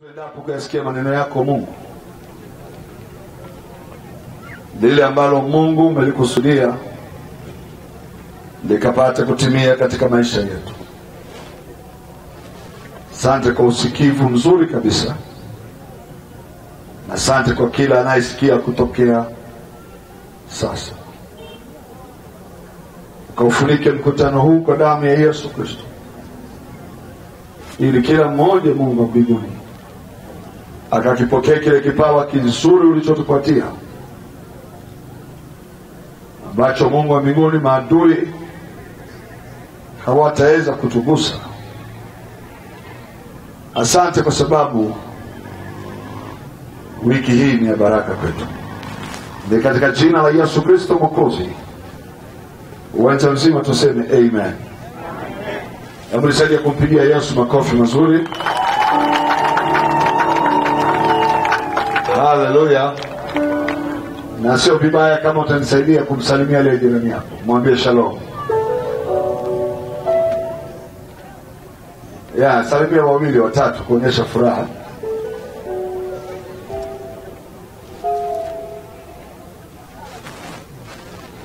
Endapo kuyasikia maneno yako Mungu, lile ambalo Mungu umelikusudia likapata kutimia katika maisha yetu. Asante kwa usikivu mzuri kabisa. Asante kwa kila anayesikia kutokea sasa. Ukaufunike mkutano huu kwa damu ya Yesu Kristo, ili kila mmoja Mungu wa mbinguni akakipokea kile kipawa kizuri ulichotupatia, ambacho Mungu wa mbinguni maadui hawataweza kutugusa. Asante kwa sababu wiki hii ni ya baraka kwetu. Ni katika jina la Yesu Kristo Mwokozi, uwanja mzima tuseme amen. Hebu nisaidie kumpigia Yesu makofi mazuri. Haleluya. Na sio vibaya kama utanisaidia kumsalimia ile jirani yako, mwambie shalom. Salimia wawili watatu kuonyesha furaha.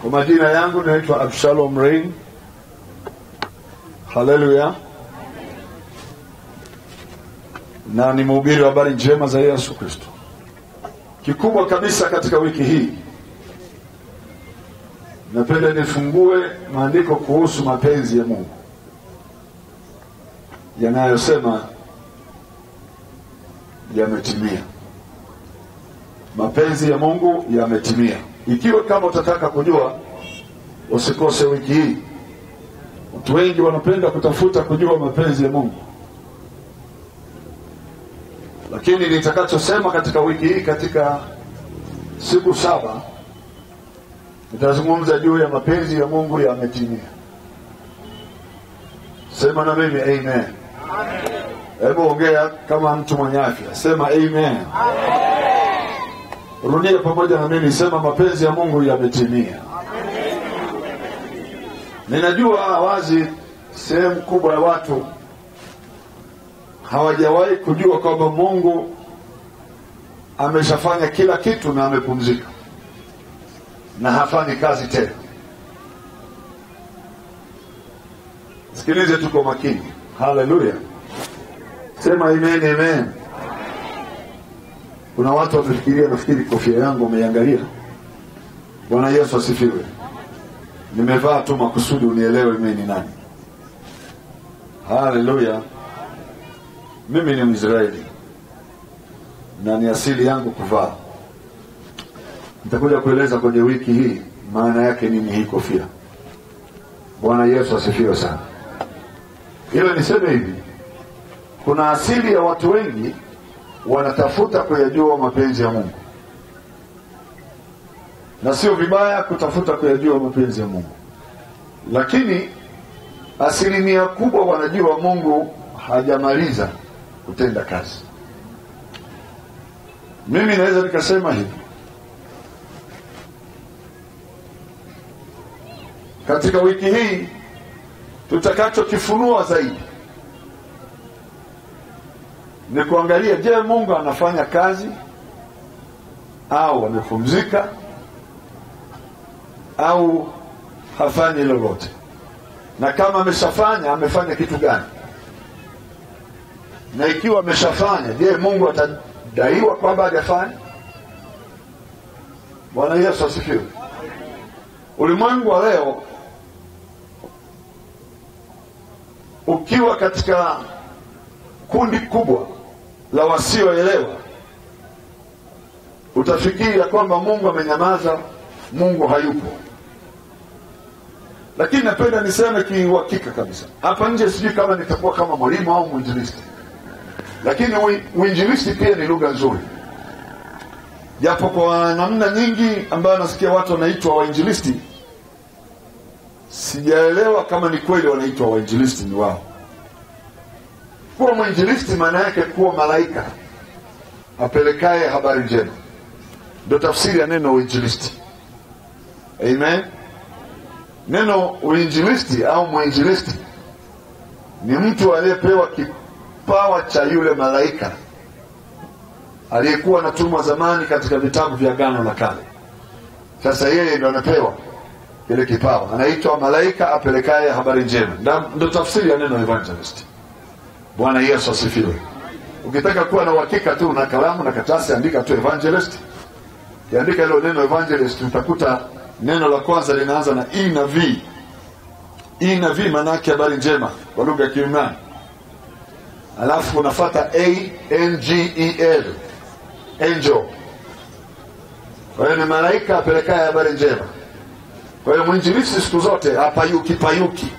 Kwa majina yangu naitwa Absalom Rain. Haleluya. Na ni mhubiri wa habari njema za Yesu Kristo. Kikubwa kabisa katika wiki hii, napenda nifungue maandiko kuhusu mapenzi ya Mungu yanayosema yametimia. Mapenzi ya Mungu yametimia. Ikiwa kama utataka kujua, usikose wiki hii. Watu wengi wanapenda kutafuta kujua mapenzi ya Mungu, lakini nitakachosema katika wiki hii, katika siku 7, nitazungumza juu ya mapenzi ya Mungu yametimia. Sema na mimi amen. Hebu ongea kama mtu mwenye afya, sema amen. Rudia pamoja na mimi, sema mapenzi ya Mungu yametimia. Ninajua wazi sehemu kubwa ya watu hawajawahi kujua kwamba Mungu ameshafanya kila kitu na amepumzika na hafanyi kazi tena. Sikilize tu kwa makini. Haleluya. Sema amen, amen. Kuna watu wamefikiria, nafikiri kofia yangu umeiangalia. Bwana Yesu asifiwe. Nimevaa tu makusudi unielewe mimi ni nani. Haleluya. Mimi ni Mwisraeli na ni asili yangu kuvaa. Nitakuja kueleza kwenye wiki hii maana yake nini hii kofia. Bwana Yesu asifiwe sana. Ila niseme hivi, kuna asili ya watu wengi wanatafuta kuyajua mapenzi ya Mungu, na sio vibaya kutafuta kuyajua mapenzi ya Mungu, lakini asilimia kubwa wanajua Mungu hajamaliza kutenda kazi. Mimi naweza nikasema hivi, katika wiki hii tutakachokifunua zaidi ni kuangalia, je, Mungu anafanya kazi au amepumzika au hafanyi lolote, na kama ameshafanya amefanya kitu gani, na ikiwa ameshafanya, je, Mungu atadaiwa kwamba hajafanya? Bwana Yesu asifiwe. Ulimwengu wa leo, ukiwa katika kundi kubwa la wasioelewa, utafikiri ya kwamba Mungu amenyamaza, Mungu hayupo. Lakini napenda niseme kiuhakika kabisa, hapa nje sijui kama nitakuwa kama mwalimu au mwinjilisti, lakini uinjilisti pia ni lugha nzuri. Japo kwa namna nyingi ambayo nasikia watu wanaitwa wainjilisti, sijaelewa kama ni kweli wanaitwa wainjilisti ni wao. Kuwa mwinjilisti maana yake kuwa malaika apelekaye habari njema. Ndio tafsiri ya neno uinjilisti. Amen. Neno uinjilisti au mwinjilisti ni mtu aliyepewa kipawa cha yule malaika aliyekuwa anatumwa zamani katika vitabu vya Agano la Kale. Sasa yeye ndo anapewa ile kipawa, anaitwa malaika apelekaye habari njema. Ndio tafsiri ya neno evangelist. Bwana Yesu asifiwe. Ukitaka kuwa na uhakika tu na kalamu na karatasi, andika tu evangelist. Kiandika hilo neno evangelist, utakuta neno la kwanza linaanza na E na V. E na V maana yake habari njema kwa lugha ya Kiyunani. Alafu unafuata A N G E L, angel. Kwa hiyo ni malaika apelekaye habari njema. Kwa hiyo mwinjilisti siku zote hapayuki.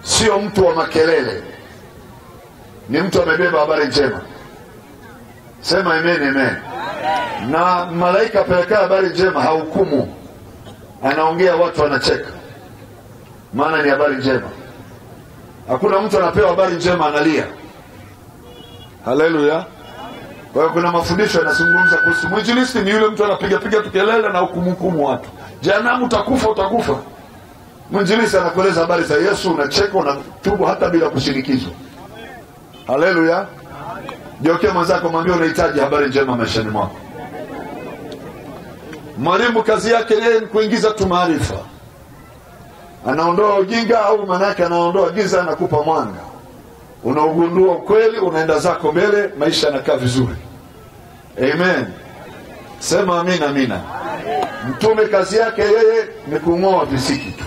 Sio mtu wa makelele. Ni mtu amebeba habari njema. Sema amen, amen. Na malaika apelekaye habari njema hahukumu. Anaongea watu wanacheka. Maana ni habari njema. Hakuna mtu anapewa habari njema analia. Haleluya. Kwa hiyo kuna mafundisho yanazungumza kuhusu mwinjilisti ni yule mtu anapiga kelele na hukumu watu. Jehanamu utakufa. Mwinjilisti anakueleza habari za Yesu, unacheka, unatubu hata bila kushinikizwa. Haleluya. Geukia mwenzako mwambie unahitaji habari njema maishani mwako. Mwalimu kazi yake yeye ni kuingiza tu maarifa. Anaondoa ujinga, au maana yake anaondoa giza na kupa mwanga. Unaugundua ukweli, unaenda zako mbele, maisha yanakaa vizuri. Amen. Sema amina, amina. Mtume kazi yake yeye ni kung'oa visiki tu.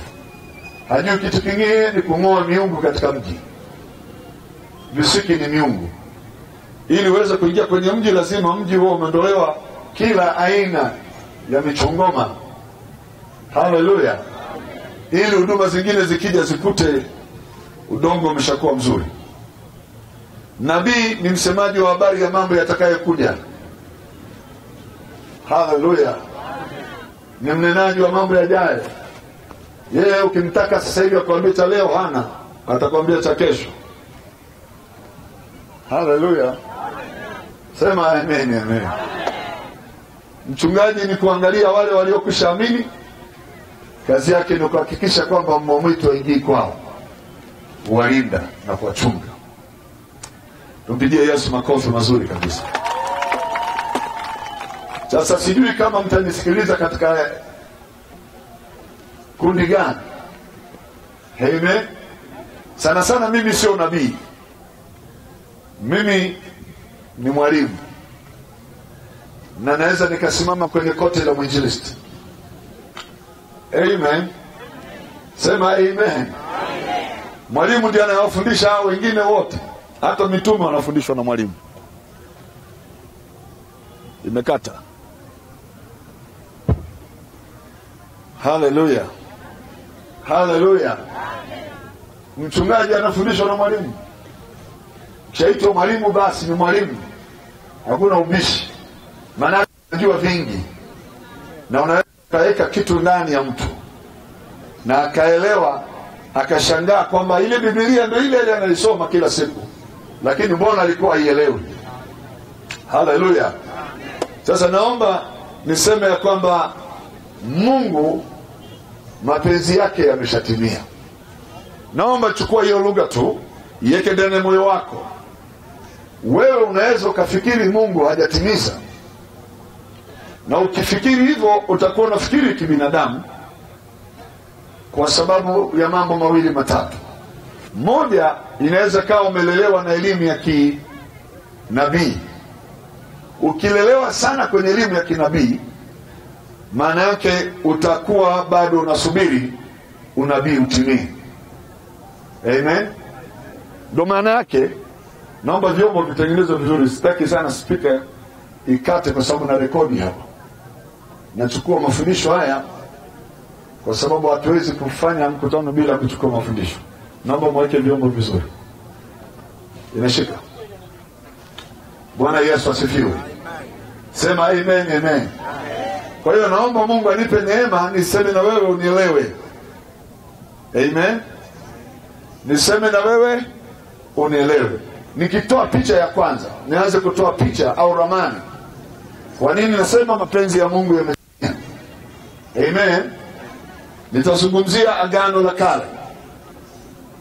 Hajui kitu kingine, ni kung'oa miungu katika mji. Visiki ni miungu. Ili uweze kuingia kwenye mji, lazima mji huo umeondolewa kila aina ya michongoma. Haleluya. Ili huduma zingine zikija zikute udongo umeshakuwa mzuri. Nabii ni msemaji wa habari ya mambo yatakayokuja. Haleluya. Ni mnenaji wa mambo yajayo. Yeye ukimtaka sasa hivi akwambie cha leo hana, atakwambia cha kesho. Haleluya. Sema amen, amen. Mchungaji ni kuangalia wale waliokwishaamini. Kazi yake ni kuhakikisha kwamba mbwa mwitu haingii kwao, walinda na kuwachunga. Tumpigie Yesu makofi mazuri kabisa. Sasa sijui kama mtanisikiliza katika kundi gani. Amen. Sana mimi sio nabii. Mimi ni mwalimu. Na naweza nikasimama kwenye kote la mwinjilisti. Amen. Sema amen. Mwalimu ndiye anayewafundisha hao wengine wote. Hata mitume wanafundishwa na mwalimu. Imekata. Haleluya. Haleluya. Mchungaji anafundishwa na mwalimu. Chaitwa mwalimu basi ni mwalimu. Hakuna ubishi. Maana anajua vingi. Na unaweza kaweka kitu ndani ya mtu na akaelewa, akashangaa kwamba ile Biblia ndio ile analisoma kila siku, lakini mbona alikuwa haielewi. Haleluya. Sasa naomba niseme ya kwamba Mungu mapenzi yake yameshatimia. Naomba chukua hiyo lugha tu, iweke ndani ya moyo wako. Wewe unaweza ukafikiri Mungu hajatimiza. Na ukifikiri hivyo utakuwa unafikiri kibinadamu, kwa sababu ya mambo mawili matatu. Moja, inaweza kawa umelelewa na elimu ya kinabii. Ukilelewa sana kwenye elimu ya kinabii, maana yake utakuwa bado unasubiri unabii utimie. Amen. Ndio maana yake naomba vyombo vitengenezwe vizuri. Sitaki sana speaker ikate kwa sababu na rekodi hapa. Nachukua mafundisho haya kwa sababu hatuwezi kufanya mkutano bila kuchukua mafundisho. Naomba mweke vyombo vizuri. Inashika. Bwana Yesu asifiwe. Sema amen, amen. Kwa hiyo naomba Mungu anipe neema niseme na wewe unielewe. Amen. Niseme na wewe unielewe. Nikitoa picha ya kwanza, nianze kutoa picha au ramani. Kwa nini nasema mapenzi ya Mungu yametimia? Amen. Nitazungumzia Agano la Kale.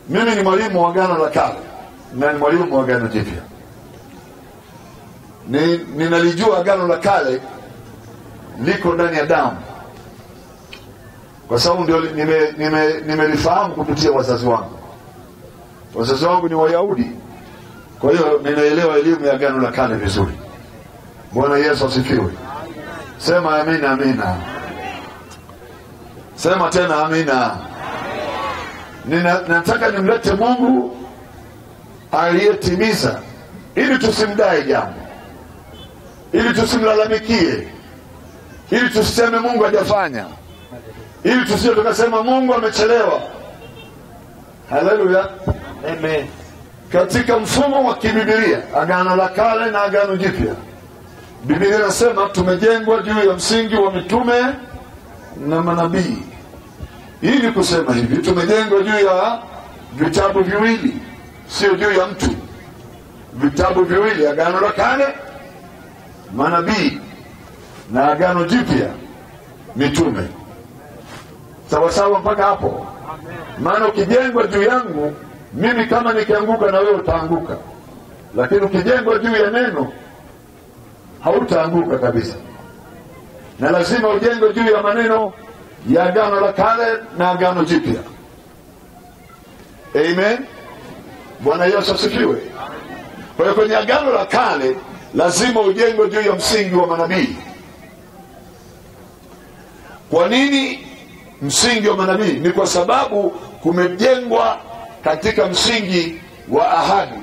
Mimi ni mwalimu wa Agano la Kale na ni mwalimu wa Agano Jipya. ninalijua agano la kale liko ndani ya damu, kwa sababu ndio nimelifahamu kupitia wazazi wangu. Wazazi wangu ni Wayahudi, kwa hiyo ninaelewa elimu ya agano la kale vizuri. Bwana Yesu asifiwe. Sema amina. Amina. Sema tena amina. Nataka nimlete Mungu aliyetimiza, ili tusimdai jambo, ili tusimlalamikie, ili tusiseme Mungu hajafanya, ili tusije tukasema Mungu amechelewa. Haleluya. Amen. Katika mfumo wa kibibilia, agano la kale na agano jipya, Biblia inasema tumejengwa juu ya msingi wa mitume na manabii. Ili kusema hivi, tumejengwa juu ya vitabu viwili, sio juu ya mtu. Vitabu viwili, agano la kale manabii na agano jipya mitume. Sawa sawa mpaka hapo? Maana ukijengwa juu yangu mimi, kama nikianguka na wewe utaanguka, lakini ukijengwa juu ya neno hautaanguka kabisa. Na lazima ujengwe juu ya maneno ya agano la kale na agano jipya. Amen. Bwana Yesu asifiwe. Kwa hiyo kwenye agano la kale lazima ujengwe juu ya msingi wa manabii. Kwa nini msingi wa manabii? Ni kwa sababu kumejengwa katika msingi wa ahadi.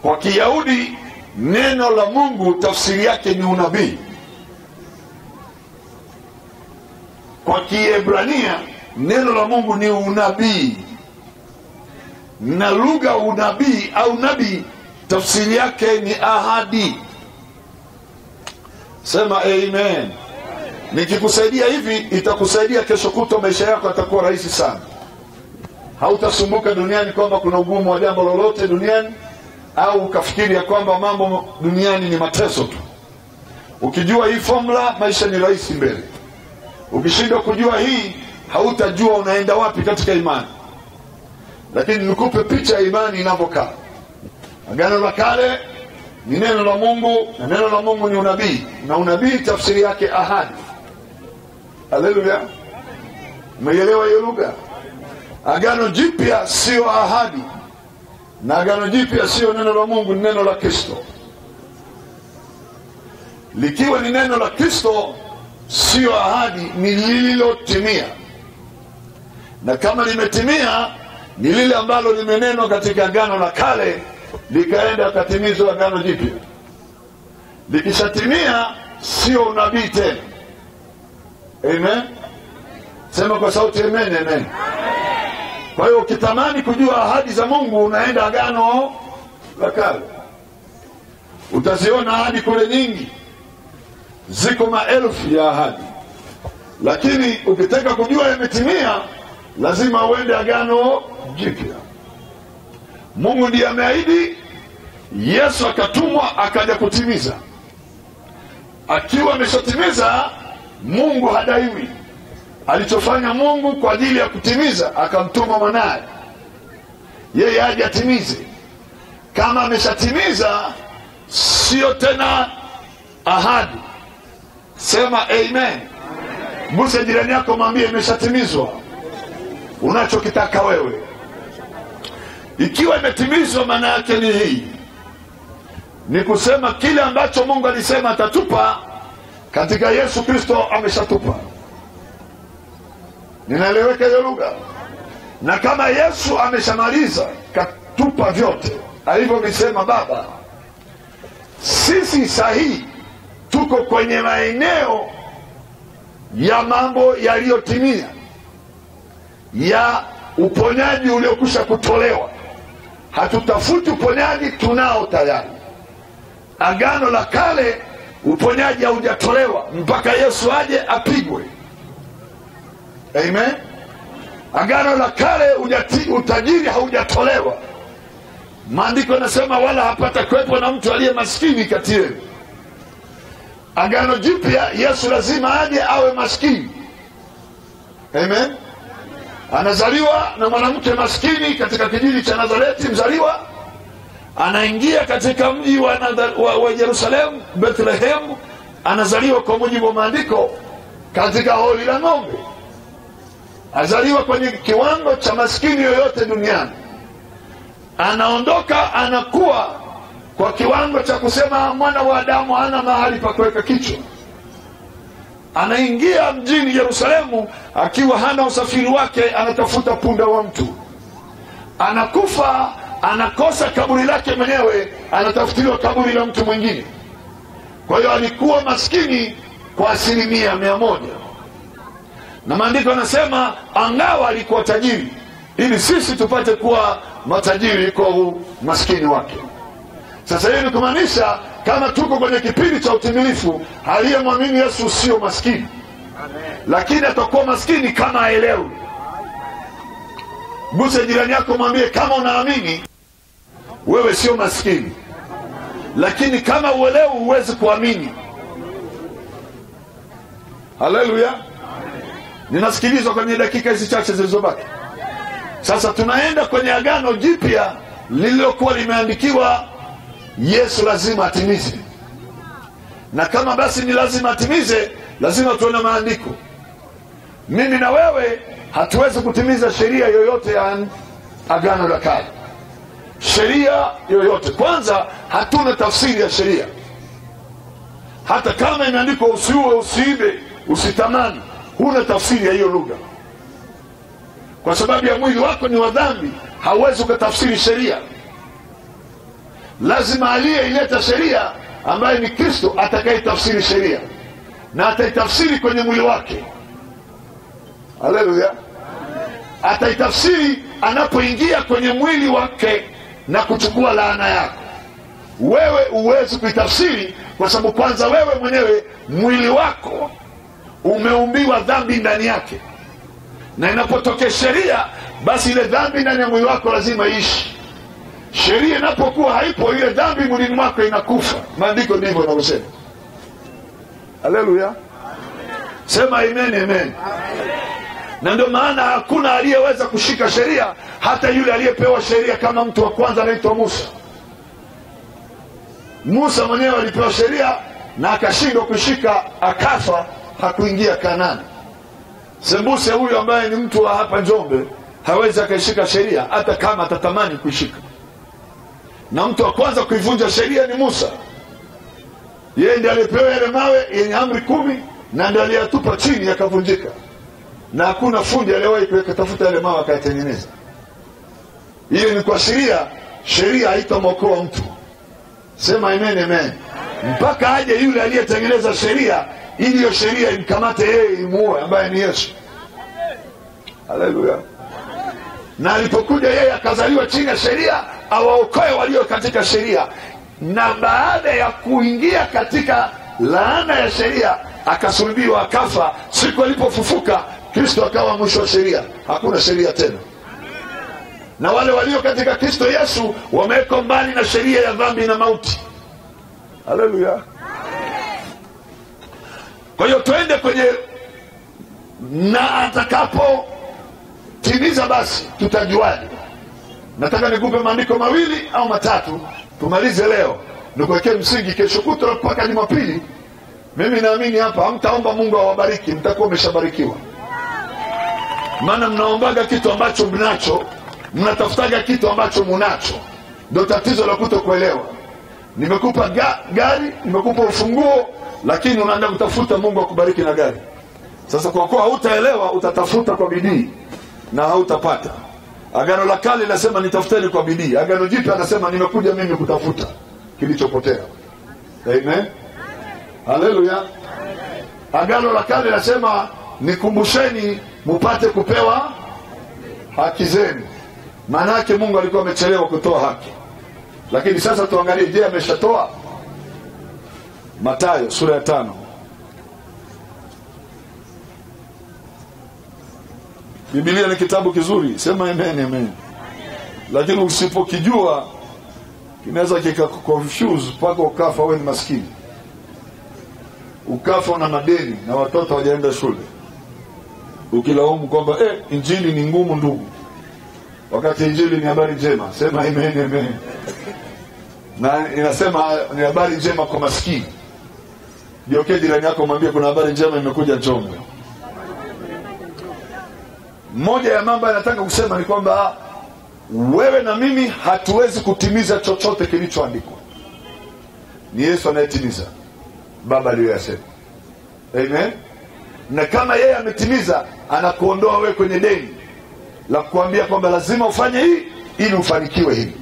Kwa Kiyahudi neno la Mungu tafsiri yake ni unabii. Kwa Kiebrania neno la Mungu ni unabii, na lugha unabii au nabii tafsiri yake ni ahadi. Sema amen. Nikikusaidia hivi itakusaidia kesho kutwa, maisha yako yatakuwa rahisi sana. Hautasumbuka duniani kwamba kuna ugumu wa jambo lolote duniani, au ukafikiri ya kwamba mambo duniani ni mateso tu. Ukijua hii formula, maisha ni rahisi mbele. Ukishindwa kujua hii, hautajua unaenda wapi katika imani. Lakini nikupe picha ya imani inavyokaa. Agano la kale ni neno la Mungu, na neno la Mungu ni unabii, na unabii tafsiri yake ahadi. Haleluya. Umeelewa hiyo lugha? Agano jipya sio ahadi, na agano jipya sio neno la Mungu, ni neno la Kristo. Likiwa ni neno la Kristo, sio ahadi, ni lililotimia. Na kama limetimia, ni lile ambalo limenenwa katika agano la kale likaenda katimizwa agano jipya. Likishatimia sio unabii tena. Amen. Sema kwa sauti amen. Amen. Kwa hiyo ukitamani kujua ahadi za Mungu, unaenda agano la kale. Utaziona ahadi kule nyingi, ziko maelfu ya ahadi. Lakini ukitaka kujua yametimia, lazima uende agano jipya. Mungu ndiye ameahidi, Yesu akatumwa akaja kutimiza. Akiwa ameshatimiza, Mungu hadaiwi. Alichofanya Mungu kwa ajili ya kutimiza, akamtuma mwanae yeye aje atimize. Kama ameshatimiza, sio tena ahadi. Sema amen. Muse jirani yako, mwambie imeshatimizwa unachokitaka wewe. Ikiwa imetimizwa, maana yake ni hii, ni kusema kile ambacho Mungu alisema atatupa katika Yesu Kristo ameshatupa. Ninaeleweka hiyo lugha? Na kama Yesu ameshamaliza katupa vyote alivyovisema Baba, sisi sahihi tuko kwenye maeneo ya mambo yaliyotimia, ya uponyaji uliokusha kutolewa. Hatutafuti uponyaji, tunao tayari. Agano la kale uponyaji haujatolewa mpaka Yesu aje apigwe. Amen. Agano la kale utajiri haujatolewa. Maandiko yanasema wala hapata kuwepo na mtu aliye maskini kati yenu. Agano jipya, Yesu lazima aje awe maskini. Amen. Anazaliwa na mwanamke maskini katika kijiji cha Nazareti, mzaliwa. anaingia katika mji wa Yerusalemu, Bethlehem, anazaliwa kwa mujibu wa maandiko katika holi la ng'ombe. Azaliwa kwenye kiwango cha maskini yoyote duniani. Anaondoka, anakuwa kwa kiwango cha kusema mwana wa Adamu hana mahali pa kuweka kichwa. Anaingia mjini Yerusalemu akiwa hana usafiri wake, anatafuta punda wa mtu. Anakufa, anakosa kaburi lake mwenyewe, anatafutiliwa kaburi la mtu mwingine. Kwa hiyo alikuwa maskini kwa 100%. Na maandiko yanasema angawa alikuwa tajiri, ili sisi tupate kuwa matajiri kwa maskini wake. Sasa hiyo ni kumaanisha kama tuko kwenye kipindi cha utimilifu, aliyemwamini Yesu sio maskini. Amen. Lakini atakuwa maskini kama aelewi. Guse jirani yako, mwambie kama unaamini wewe sio maskini, lakini kama uelewi huwezi kuamini. Haleluya. Ninasikilizwa kwenye dakika hizi chache zilizobaki. Sasa tunaenda kwenye agano jipya lililokuwa limeandikiwa Yesu lazima atimize. Na kama basi ni lazima atimize, lazima tuone maandiko. Mimi na wewe hatuwezi kutimiza sheria yoyote ya agano la kale. Sheria yoyote. Kwanza hatuna tafsiri ya sheria. Hata kama imeandikwa usiue, usiibe, usitamani, huna tafsiri ya hiyo lugha. Kwa sababu ya mwili wako ni wa dhambi, hauwezi ukatafsiri sheria. Lazima aliyeileta sheria ambaye ni Kristo atakayetafsiri sheria, na ataitafsiri kwenye mwili wake. Haleluya. Ataitafsiri anapoingia kwenye mwili wake na kuchukua laana yako. Wewe uwezi kuitafsiri kwa sababu kwanza wewe mwenyewe mwili wako umeumbiwa dhambi ndani yake. Na inapotokea sheria, basi ile dhambi ndani ya mwili wako lazima iishi. Sheria inapokuwa haipo, ile dhambi mwilini mwako inakufa. Maandiko ndivyo yanasema. Haleluya. Sema amen, amen. Na ndio maana hakuna aliyeweza kushika sheria, hata yule aliyepewa sheria kama mtu wa kwanza anaitwa Musa. Musa mwenyewe alipewa sheria na akashindwa kushika, akafa, hakuingia Kanaani. Sembuse huyu ambaye ni mtu wa hapa Njombe hawezi akaishika sheria hata kama atatamani kuishika. Na mtu wa kwanza kuivunja sheria ni Musa. Yeye ndiye alipewa yale mawe yenye amri 10 na ndiye aliyatupa chini yakavunjika. Na hakuna fundi aliyewahi kutafuta yale mawe akayatengeneza. Hiyo ni kwa sheria haitamwokoa mtu. Sema amen, amen. Mpaka aje yule aliyetengeneza sheria ili hiyo sheria imkamate yeye, imuue, ambaye ni Yesu. Haleluya. Na alipokuja yeye akazaliwa chini ya sheria awaokoe walio katika sheria. Na baada ya kuingia katika laana ya sheria akasulubiwa, akafa. Siku alipofufuka Kristo akawa mwisho wa sheria. Hakuna sheria tena. Na wale walio katika Kristo Yesu wamewekwa mbali na sheria ya dhambi na mauti. Haleluya. Kwa hiyo tuende kwenye, na atakapo timiza basi tutajuaje. Nataka nikupe maandiko 2 au 3 tumalize leo, nikuwekee msingi. Kesho kutwa mpaka Jumapili mimi naamini hapa hamtaomba Mungu awabariki, mtakuwa umeshabarikiwa. Maana mnaombaga kitu ambacho mnacho, mnatafutaga kitu ambacho munacho. Ndio tatizo la kutokuelewa. Nimekupa gari, nimekupa ufunguo, lakini unaenda kutafuta Mungu akubariki na gari. Sasa kwa kuwa hautaelewa, utatafuta kwa bidii na hautapata. Agano la kale linasema nitafuteni kwa bidii. Agano jipya anasema nimekuja mimi kutafuta kilichopotea. Amen. Haleluya. Agano la kale linasema nikumbusheni mupate kupewa haki zenu. Maana yake Mungu alikuwa amechelewa kutoa haki. Lakini sasa tuangalie, je, ameshatoa? Mathayo sura ya 5. Biblia ni kitabu kizuri, sema amen, amen. Lakini usipokijua kinaweza kikakuconfuse mpaka ukafa wewe ni maskini. Ukafa na madeni na watoto hawajaenda shule. Ukilaumu kwamba injili ni ngumu ndugu, wakati injili ni habari njema. Sema amen, amen. na inasema ni habari njema kwa maskini. Geukia jirani yako mwambie kuna habari njema imekuja Njombe. Moja ya mambo yanataka kusema ni kwamba wewe na mimi hatuwezi kutimiza chochote kilichoandikwa. Ni Yesu anayetimiza Baba aliyosema. Amen. Na kama yeye ametimiza, anakuondoa wewe kwenye deni la kuambia kwamba lazima ufanye hii ili ufanikiwe hivi.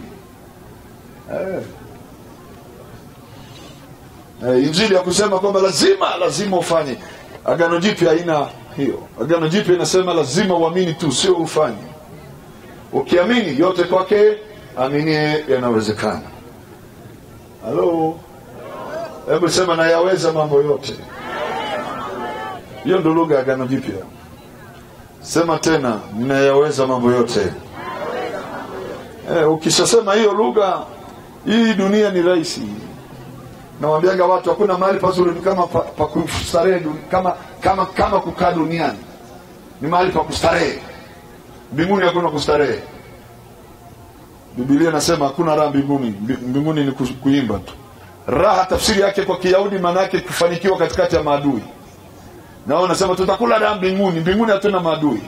Injili ya kusema kwamba lazima ufanye. Agano Jipya haina hiyo. Agano Jipya inasema lazima uamini tu, sio ufanye. Ukiamini yote kwake aminie yanawezekana. Halo. Hebu sema na yaweza mambo yote. Hiyo ndio lugha ya Agano Jipya. Sema tena, ninayaweza mambo yote. Ukishasema hiyo lugha, hii dunia ni rahisi. Nawaambianga watu hakuna mahali pazuri kama pa kustarehe, kama kukaa duniani. Ni mahali pa kustarehe. Mbinguni hakuna kustarehe. Biblia inasema hakuna raha mbinguni. Mbinguni ni kuimba tu. Raha tafsiri yake kwa Kiyahudi maana yake kufanikiwa katikati ya maadui. Na wao wanasema tutakula raha mbinguni. Mbinguni hatuna maadui.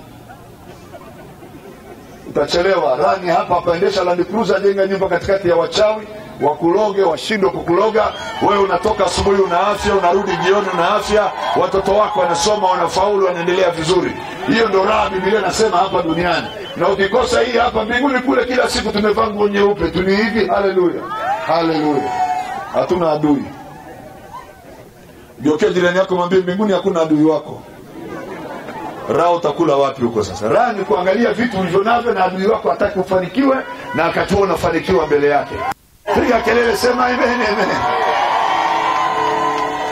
Utachelewa. Raha ni hapa endesha Land Cruiser, jenga nyumba katikati ya wachawi, wakuloge, washindwe kukuloga. Wewe unatoka asubuhi una afya, unarudi jioni una afya, watoto wako wanasoma, wanafaulu, wanaendelea vizuri. Hiyo ndio raha Biblia inasema hapa duniani. Na ukikosa hii hapa mbinguni kule kila siku tumevaa nguo nyeupe, tuni hivi. Haleluya. Haleluya. Hatuna adui. Geukia jirani yako mwambie mbinguni hakuna adui wako. Raha utakula wapi huko sasa? Raha ni kuangalia vitu ulivyonavyo na adui wako hataki ufanikiwe na akati unafanikiwa mbele yake. Piga kelele, sema amen, amen.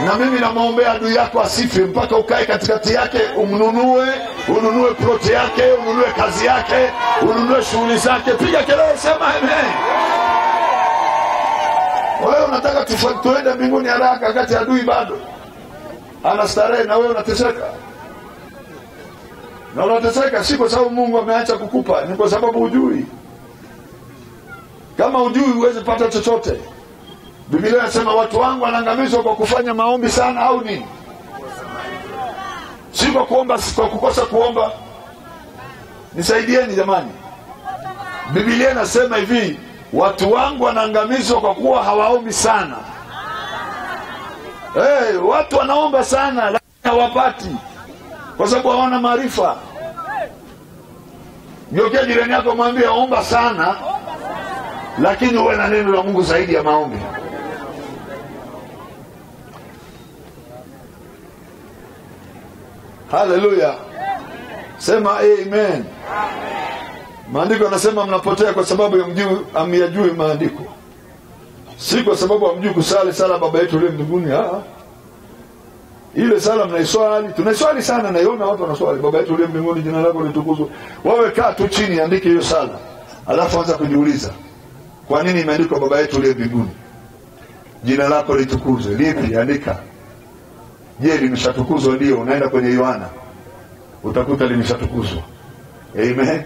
Na mimi namuombea adui yako asife mpaka ukae katikati yake, ununue ploti yake, ununue kazi yake, ununue shughuli zake. Piga kelele, sema amen. Wewe unataka tuende mbinguni haraka wakati adui bado anastarehe na wewe unateseka. Na unateseka si kwa sababu Mungu ameacha kukupa, ni kwa sababu hujui. Kama hujui huwezi pata chochote. Biblia inasema watu wangu wanaangamizwa kwa kufanya maombi sana au nini? Si kwa kuomba, kwa kukosa kuomba. Nisaidieni jamani. Biblia inasema hivi, watu wangu wanaangamizwa kwa kuwa hawaombi sana. Watu wanaomba sana lakini hawapati kwa sababu hawana maarifa. Geukia jirani yako mwambie omba sana lakini uwe na neno la Mungu zaidi ya maombi. Haleluya. Sema amen. Maandiko yanasema mnapotea kwa sababu hamyajui maandiko. Si kwa sababu hamjui kusali sala Baba yetu uliye mbinguni. Ile sala mnaiswali, tunaiswali sana, naiona watu wanaswali Baba yetu uliye mbinguni jina lako litukuzwe. Wewe kaa tu chini andike hiyo sala. Alafu anza kujiuliza, kwa nini imeandikwa Baba yetu uliye mbinguni? Jina lako litukuzwe. Lipi andika? Je, limeshatukuzwa? Ndio. Unaenda kwenye Yohana utakuta limeshatukuzwa. Amen.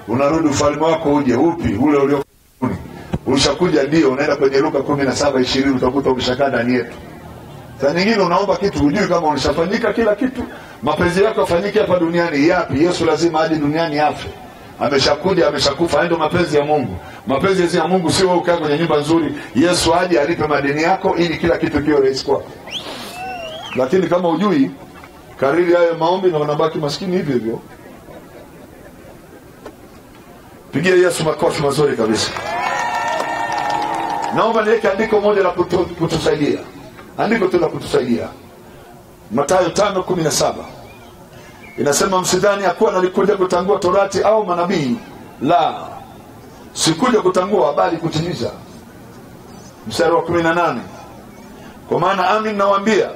Unarudi ufalme wako uje, upi? Ule ulio mbinguni. Ushakuja? Ndio. Unaenda kwenye Luka 17:20 utakuta umeshakaa ndani yetu. Saa nyingine unaomba kitu hujui kama ulishafanyika kila kitu. Mapenzi yako yafanyike hapa duniani. Yapi? Yesu lazima aje duniani afe. Ameshakuja, ameshakufa. Ndio mapenzi ya Mungu. Mapenzi ya Mungu sio wewe ukae kwenye nyumba nzuri. Yesu aje alipe madeni yako ili kila kitu kiwe rahisi kwako. Lakini kama hujui, kariri hayo maombi na unabaki maskini hivyo hivyo. Pigia Yesu makofi mazuri kabisa. Naomba niweke andiko moja la kutusaidia. Andiko tu la kutusaidia. Mathayo 5:17. Inasema msidhani ya kuwa nalikuja kutangua Torati au manabii. La. Sikuja kutangua bali kutimiza. Mstari wa 18. Kwa maana amin nawaambia,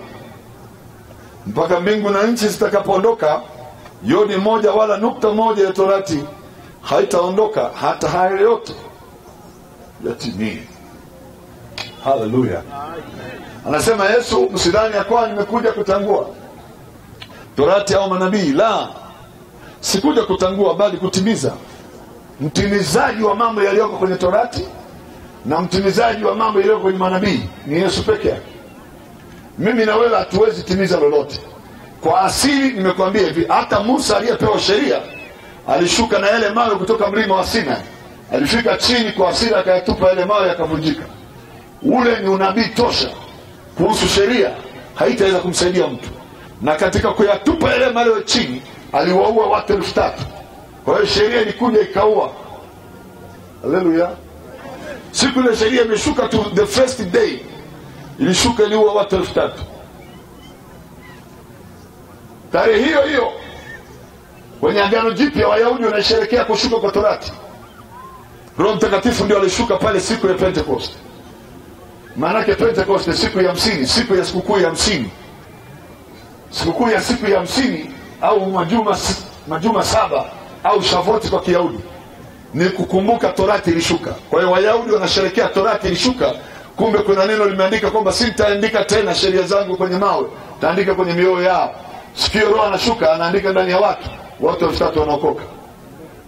mpaka mbingu na nchi zitakapoondoka, yodi moja wala nukta moja ya Torati haitaondoka hata hayo yote yatimie. Haleluya. Anasema Yesu, msidhani ya kuwa nimekuja kutangua Torati au manabii. La, sikuja kutangua bali kutimiza. Mtimizaji wa mambo yaliyoko kwenye Torati na mtimizaji wa mambo yaliyo kwenye manabii ni Yesu peke yake. Mimi na wewe hatuwezi timiza lolote. Kwa asili nimekwambia hivi, hata Musa aliyepewa sheria alishuka na yale mawe kutoka mlima wa Sinai. Alifika chini kwa asili akayatupa yale mawe yakavunjika. Ule ni unabii tosha kuhusu sheria haitaweza kumsaidia mtu. Na katika kuyatupa yale mawe chini aliwaua watu 3,000. Kwa hiyo sheria ilikuja ikaua. Haleluya. Siku ile sheria imeshuka tu, the first day ilishuka iliua watu 3,000. Tarehe hiyo hiyo kwenye Agano Jipya Wayahudi wanasherehekea kushuka kwa Torati. Roho Mtakatifu ndio alishuka pale siku ya Pentecost. Maana yake Pentecost siku ya 50, siku ya sikukuu ya 50. Sikukuu ya siku ya 50 au majuma 7 au Shavuot kwa Kiyahudi ni kukumbuka Torati ilishuka. Kwa hiyo Wayahudi wanasherehekea Torati ilishuka. Kumbe kuna neno limeandika kwamba sitaandika tena sheria zangu kwenye mawe, taandika kwenye mioyo yao. Sikio Roho anashuka anaandika ndani ya watu 3,000 wanaokoka.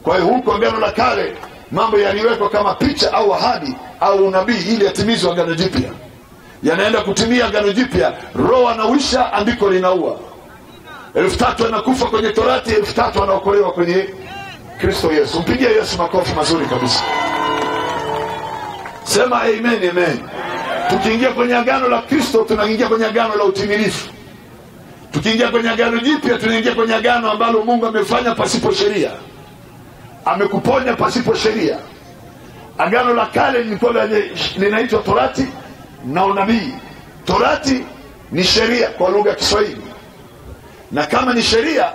Kwa hiyo huko Agano la Kale mambo yaliwekwa kama picha au ahadi au unabii ili yatimizwe Agano Jipya. Yanaenda kutimia Agano Jipya, Roho anawisha, andiko linaua. 3,000 wanakufa kwenye Torati, 3,000 wanaokolewa kwenye Kristo Yesu. Mpigie Yesu makofi mazuri kabisa. Sema amen, amen. Tukiingia kwenye agano la Kristo tunaingia kwenye agano la utimilifu. Tukiingia kwenye Agano Jipya tunaingia kwenye agano ambalo Mungu amefanya pasipo sheria. Amekuponya pasipo sheria. Agano la Kale lilikuwa linaitwa Torati na unabii. Torati ni sheria kwa lugha ya Kiswahili. Na kama ni sheria,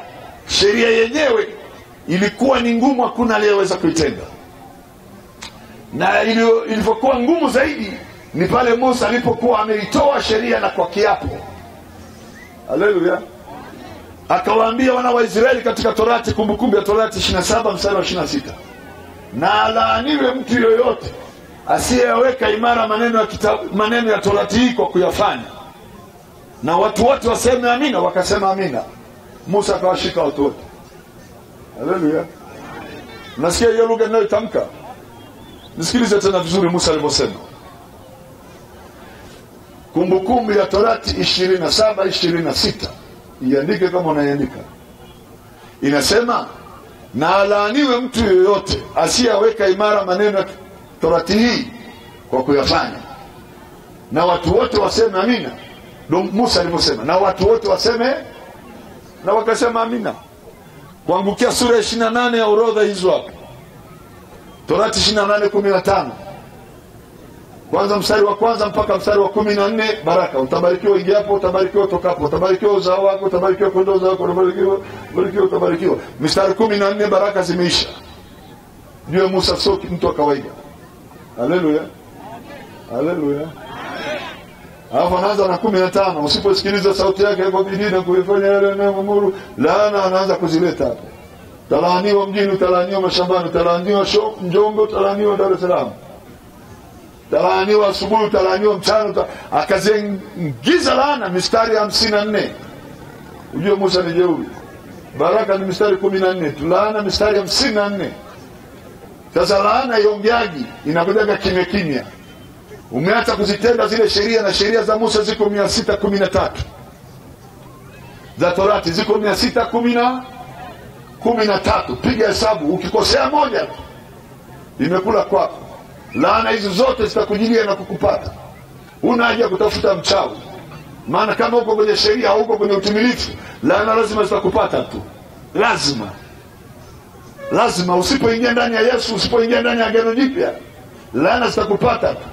sheria yenyewe ilikuwa ni ngumu, hakuna aliyeweza kuitenda. Na ilivyokuwa ngumu zaidi ni pale Musa alipokuwa ameitoa sheria na kwa kiapo. Haleluya. Akawaambia wana wa Israeli katika Torati, Kumbukumbu ya Torati 27 mstari wa 26. Na alaaniwe mtu yoyote asiyeweka imara maneno ya Torati hii kwa kuyafanya. Na watu wote waseme amina. Wakasema amina. Musa akawashika watu wote. Haleluya. Nasikia hiyo lugha ninayotamka. Nisikilize tena vizuri Musa alivyosema. Kumbukumbu ya Torati 27:26. Iandike kama unaiandika. Inasema, na alaaniwe mtu yoyote asiyeweka imara maneno ya Torati hii kwa kuyafanya. Na watu wote waseme amina. Ndio Musa alivyosema. Na watu wote waseme, na wakasema amina. Kuangukia sura ya 28 ya orodha hizo hapo. Torati 28:15. Kwanza mstari wa kwanza mpaka mstari wa 14, baraka. Utabarikiwa ingiapo, utabarikiwa utokapo, utabarikiwa uzao wako, utabarikiwa kondoo zako, utabarikiwa. Mstari 14 baraka zimeisha. Ndio Musa sio mtu wa kawaida. Haleluya. Haleluya. Hapo anaanza na 15. Usiposikiliza sauti yake kwa bidii na kuifanya yale anayoamuru, laana anaanza kuzileta hapo. Talaaniwa mjini, talaaniwa mashambani, talaaniwa Njombe, talaaniwa Dar es Salaam. Talaaniwa asubuhi, talaaniwa mchana, akaziingiza laana mistari 54. Ujue Musa ni jeuri. Baraka ni mistari 14, laana mistari 54. Sasa laana iongeaji inakujaga kimya kimya. Umeacha kuzitenda zile sheria, na sheria za Musa ziko 613. Za Torati ziko 613. Piga hesabu, ukikosea moja imekula kwako. Laana hizo zote zitakujilia na kukupata. Huna haja kutafuta mchawi. Maana kama uko kwenye sheria au uko kwenye utimilifu, laana lazima zitakupata tu. Lazima usipoingia ndani ya Yesu, usipoingia ndani ya Agano Jipya, laana zitakupata tu.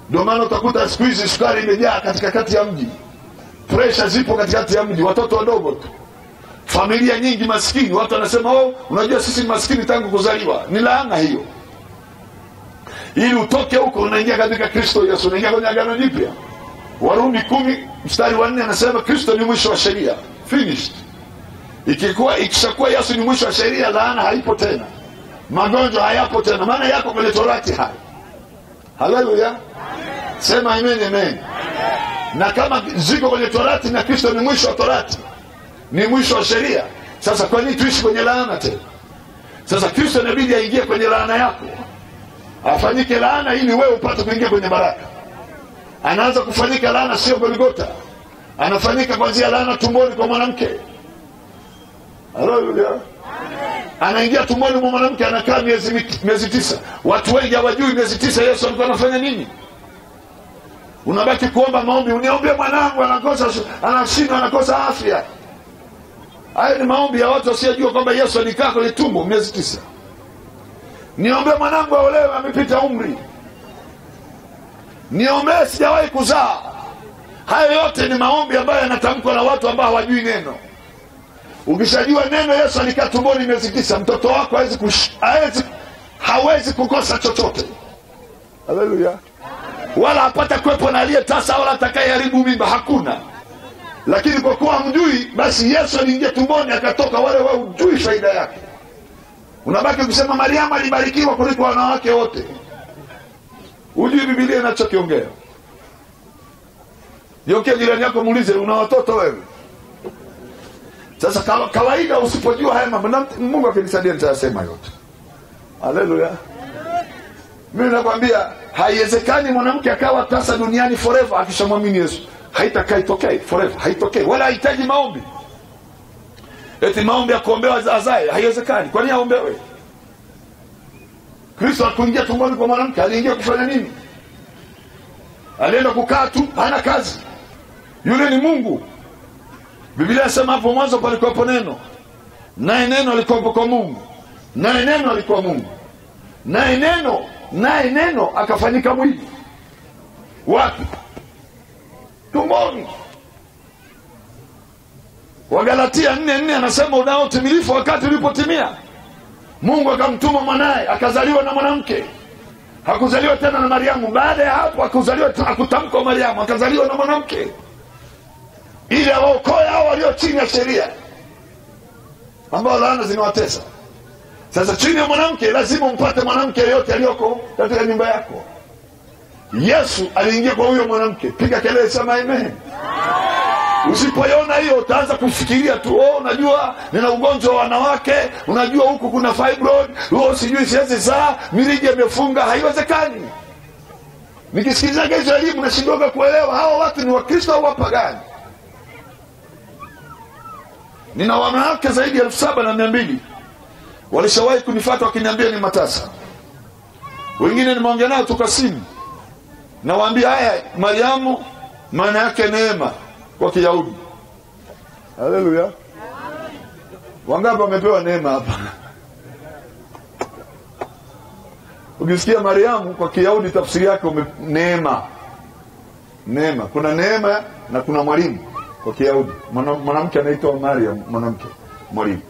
Ndio maana utakuta siku hizi sukari imejaa katikati ya mji. Pressure zipo katikati ya mji, watoto wadogo tu. Familia nyingi maskini, watu wanasema unajua sisi maskini tangu kuzaliwa. Ni laana hiyo. Ili utoke huko unaingia katika Kristo Yesu, unaingia kwenye Agano Jipya. Warumi 10 mstari wa 4 anasema Kristo ni mwisho wa sheria. Finished. Ikishakuwa Yesu ni mwisho wa sheria, laana haipo tena. Magonjwa hayapo tena, maana yako kwenye Torati hai. Haleluya. Sema amen, amen. Na kama ziko kwenye Torati na Kristo ni mwisho wa Torati, ni mwisho wa sheria, sasa kwa nini tuishi kwenye laana tena? Sasa Kristo inabidi aingie kwenye laana yako. afanyike laana ili wewe upate kuingia kwenye baraka. Anaanza kufanyika laana sio Golgotha, anafanyika kwanzia laana tumboni kwa mwanamke. Haleluya. Anaingia tumboni mwa mwanamke, anakaa miezi 9. Watu wengi hawajui miezi 9 Yesu alikuwa anafanya nini. Unabaki kuomba maombi, uniombee mwanangu anakosa, anashindwa, anakosa afya. Hayo ni maombi ya watu wasiojua kwamba Yesu alikaa kwenye tumbo miezi 9. Niombe mwanangu aolewe, amepita umri. Niombe sijawahi kuzaa. Hayo yote ni maombi ambayo yanatamkwa na watu ambao hawajui neno. Ukishajua neno Yesu alikaa tumboni miezi 9, mtoto wako hawezi kukosa chochote. Haleluya. Wala hapata kuwepo na aliyetasa wala atakayeharibu mimba, hakuna. Lakini kwa kuwa mjui, basi Yesu aliingia tumboni akatoka, wale wao hujui faida yake. Unabaki kusema Mariamu alibarikiwa kuliko wanawake wote. Hujui Biblia inachokiongea. Yoke jirani yako muulize, una watoto wewe? Sasa kawaida usipojua haya mambo, Mungu akinisaidia nitasema yote. Haleluya. Mimi nakwambia haiwezekani mwanamke akawa tasa duniani forever akishamwamini Yesu. Haitakai itokee forever, haitokei. Wala hahitaji maombi. Eti maombi ya kuombewa azae, haiwezekani. Kwa nini aombewe? Kristo hakuingia tumboni kwa mwanamke, aliingia kufanya nini? Alienda kukaa tu, hana kazi. Yule ni Mungu. Biblia inasema hapo mwanzo palikuwa neno, naye neno alikuwa kwa Mungu, naye neno alikuwa Mungu, naye neno akafanyika mwili. Wapi? Tumboni. Wagalatia 4:4 anasema unao timilifu wakati ulipotimia. Mungu akamtuma mwanae, akazaliwa na mwanamke. Hakuzaliwa tena na Mariamu. Baada ya hapo akutamkwa Mariamu, akazaliwa na mwanamke, ili awaokoe hao walio chini ya sheria, ambao laana zinawatesa. Sasa chini ya mwanamke lazima umpate mwanamke yote aliyoko katika nyumba yako. Yesu aliingia kwa huyo mwanamke. Piga kelele, sema amen. Usipoiona hiyo utaanza kufikiria tu, unajua nina ugonjwa wa wanawake, unajua huku kuna fibroid, sijui siwezi zaa, mirija imefunga. Haiwezekani. Nikisikiliza hizo elimu nashindwa kuelewa hao watu ni Wakristo au wapagani. Nina wanawake zaidi ya 7,200 walishawahi kunifuata wakiniambia ni matasa. Wengine nimeongea nao tukasimu, na waambia haya Mariamu maana yake neema kwa Kiyahudi. Haleluya. Wangapi wamepewa neema hapa? Ukisikia Mariamu kwa Kiyahudi tafsiri yake neema. Neema. Kuna neema na kuna mwalimu kwa Kiyahudi. Mwanamke anaitwa Mariam, mwanamke mwalimu.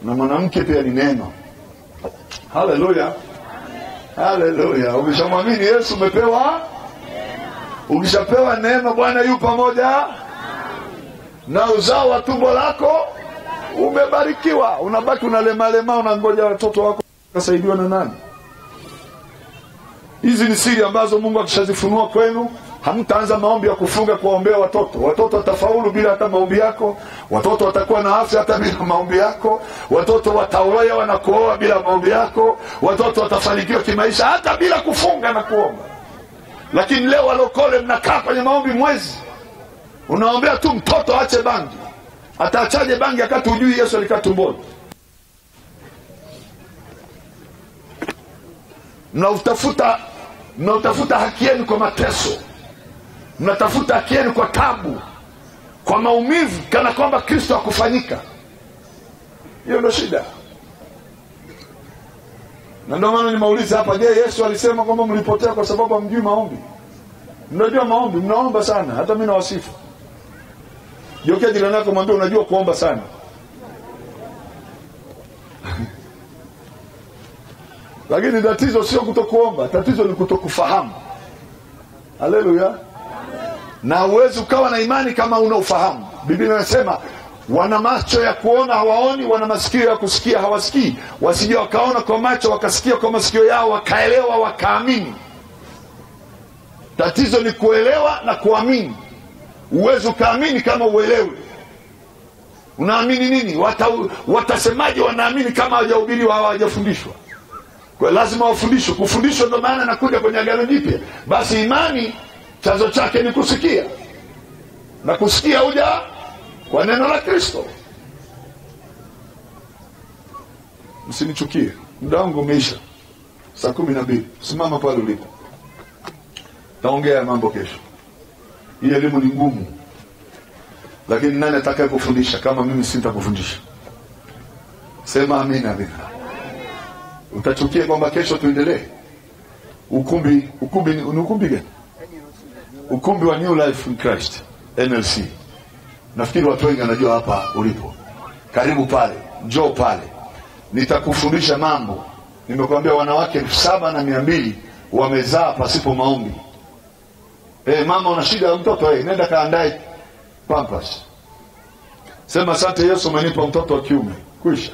Na mwanamke pia ni neema. Haleluya. Haleluya. Ukishamwamini Yesu umepewa. Ukishapewa neema, Bwana yu pamoja na uzao wa tumbo lako umebarikiwa. Unabaki unalema, unangoja watoto wako kusaidiwa na nani? Hizi ni siri ambazo Mungu akishazifunua kwenu, hamtaanza maombi ya kufunga kuombea watoto. Watoto watafaulu bila hata maombi yako. Watoto watakuwa na afya hata bila maombi yako. Watoto wataolewa na kuoa bila maombi yako. Watoto watafanikiwa kimaisha hata bila kufunga na kuomba. Lakini leo walokole mnakaa kwenye maombi mwezi, unaombea tu mtoto aache bangi. Ataachaje bangi akati hujui Yesu alikaa tumboni? Mnautafuta haki yenu kwa mateso. Mnatafuta haki yenu kwa tabu, kwa maumivu, kana kwamba Kristo hakufanyika. Hiyo ndio shida. Na ndio maana nimeuliza hapa, je, Yesu alisema kwamba mlipotea kwa sababu hamjui maombi? Mnajua maombi, mnaomba sana, hata mimi nawasifu. Jokia jirani yako mwambie unajua kuomba sana. Lakini tatizo sio kutokuomba, tatizo ni kutokufahamu. Haleluya. Na uwezo ukawa na imani kama una ufahamu. Biblia inasema wana macho ya kuona hawaoni, wana masikio ya kusikia hawasikii. Wasije wakaona kwa macho, wakasikia kwa masikio yao, wakaelewa, wakaamini. Tatizo ni kuelewa na kuamini. Uwezo ukaamini kama uelewe. Unaamini nini? Watasemaje wanaamini kama hawajahubiriwa, hawajafundishwa? Kwa lazima wafundishwe. Kufundishwa ndio maana nakuja kwenye Agano Jipya. Basi imani chanzo chake ni kusikia, na kusikia huja kwa neno la Kristo. Msinichukie, muda wangu umeisha. Saa 12. Simama pale ulipo. Taongea mambo kesho. Hii elimu ni ngumu. Lakini nani atakaye kufundisha kama mimi sitakufundisha? Sema amina, amina. Utachukia kwamba kesho tuendelee? Ukumbi ni ukumbi gani? Ukumbi wa New Life in Christ, NLC. Nafikiri watu wengi wanajua hapa ulipo. Karibu pale, njoo pale. Nitakufundisha mambo. Nimekuambia wanawake 7,200 wamezaa pasipo maombi. Mama una shida ya mtoto, nenda kaandae pampers. Sema asante Yesu umenipa mtoto wa kiume. Kwisha.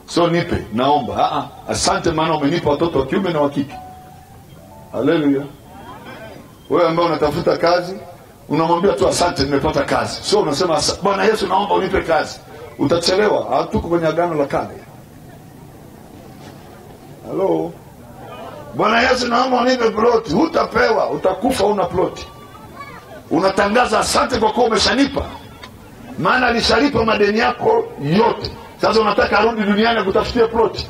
So nipe, naomba. Asante maana umenipa watoto wa kiume na wa kike. Haleluya. Wewe ambao unatafuta kazi, unamwambia tu asante nimepata kazi. Sio unasema Bwana Yesu naomba unipe kazi. Utachelewa. Hatuko kwenye Agano la Kale. Hello. Bwana Yesu naomba unipe ploti. Hutapewa, utakufa una ploti. Unatangaza asante kwa kuwa umeshanipa. Maana alishalipa madeni yako yote. Sasa unataka arudi duniani kutafutia ploti.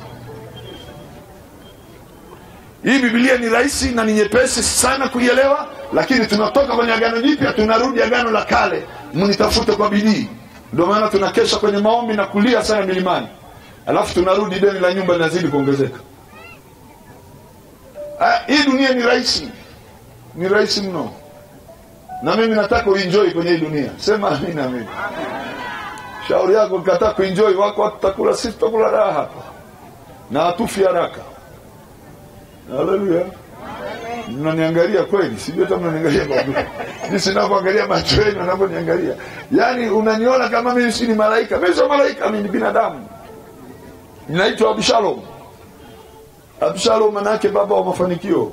Hii Biblia ni rahisi na ni nyepesi sana kuielewa, lakini tunatoka kwenye Agano Jipya tunarudi Agano la Kale. Mnitafute kwa bidii. Ndio maana tunakesha kwenye maombi na kulia sana milimani. Alafu tunarudi deni la nyumba linazidi kuongezeka. Hii dunia ni rahisi. Ni rahisi mno. Na mimi nataka uenjoy kwenye hii dunia. Sema amina, amina. Shauri yako ukitaka kuenjoy, wako watakula, sisi tutakula raha hapa. Na hatufi haraka. Haleluya. Mnaniangalia kweli? Sijui hata mnaniangalia kwa nini. Jinsi ninavyoangalia macho yenu mnavyoniangalia. Yaani unaniona kama mimi si ni malaika. Mimi sio malaika, mimi ni binadamu. Ninaitwa Abishalom. Abishalom maana yake baba wa mafanikio.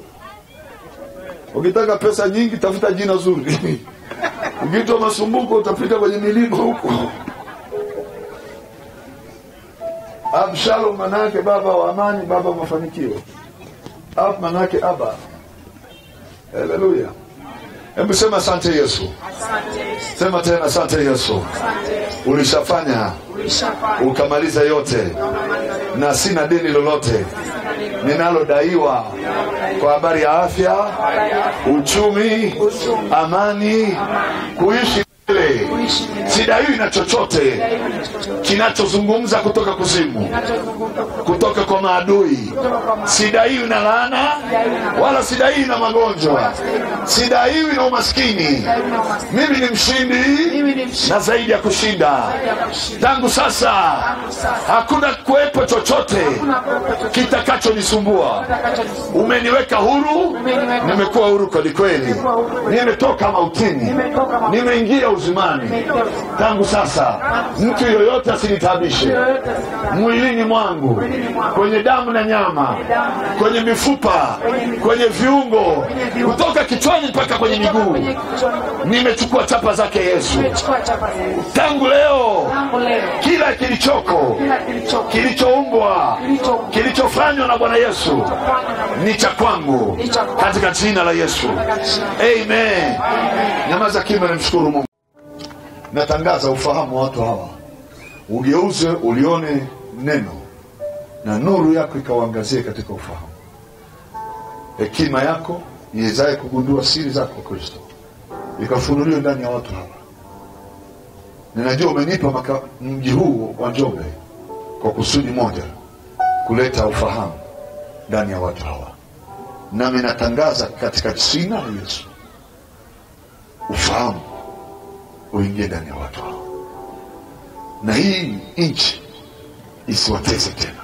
Ukitaka pesa nyingi tafuta jina zuri. Ukitaka masumbuko utapita kwenye milima huko. Abishalom maana yake baba wa amani, baba wa mafanikio. Maana yake Aba. Haleluya. Hebu sema asante Yesu. Asante. Sema tena asante Yesu. Asante. Ulishafanya. Ukamaliza yote. Na sina deni lolote ninalodaiwa kwa habari ya afya, uchumi, amani, kuishi ile. Sidaiwi na chochote kinachozungumza kutoka kuzimu, kutoka kwa maadui. Sidaiwi na laana, wala sidaiwi na magonjwa, sidaiwi na umaskini. Mimi ni mshindi na zaidi ya kushinda. Tangu sasa hakuna kuwepo chochote kitakachonisumbua. Umeniweka huru, nimekuwa huru kweli. Nimetoka mautini, nimeingia uzimani. Tangu sasa mtu yoyote asinitabishe mwilini mwangu, kwenye damu na nyama, kwenye mifupa, kwenye viungo, kutoka kichwani mpaka kwenye miguu. Nimechukua chapa zake Yesu. Tangu leo kila kilichoumbwa, kilichofanywa na Bwana Yesu ni cha kwangu, katika jina la Yesu. Amen. Nyamaza kimya, nimshukuru Mungu. Natangaza ufahamu wa watu hawa. Ugeuze ulione neno na nuru yako ikawaangazie katika ufahamu. Hekima yako iwezaye kugundua siri zako Kristo ikafunuliwe ndani ya watu hawa. Ninajua umenipa mji huu wa Njombe kwa kusudi moja, kuleta ufahamu ndani ya watu hawa. Nami natangaza katika jina la Yesu, ufahamu uingie ndani ya watu hao, na hii nchi isiwateze tena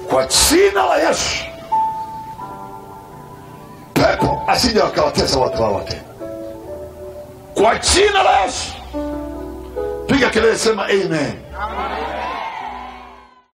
kwa jina la Yesu. Pepo asije wakawateza watu hao tena kwa jina la Yesu. Piga kelele, sema amen.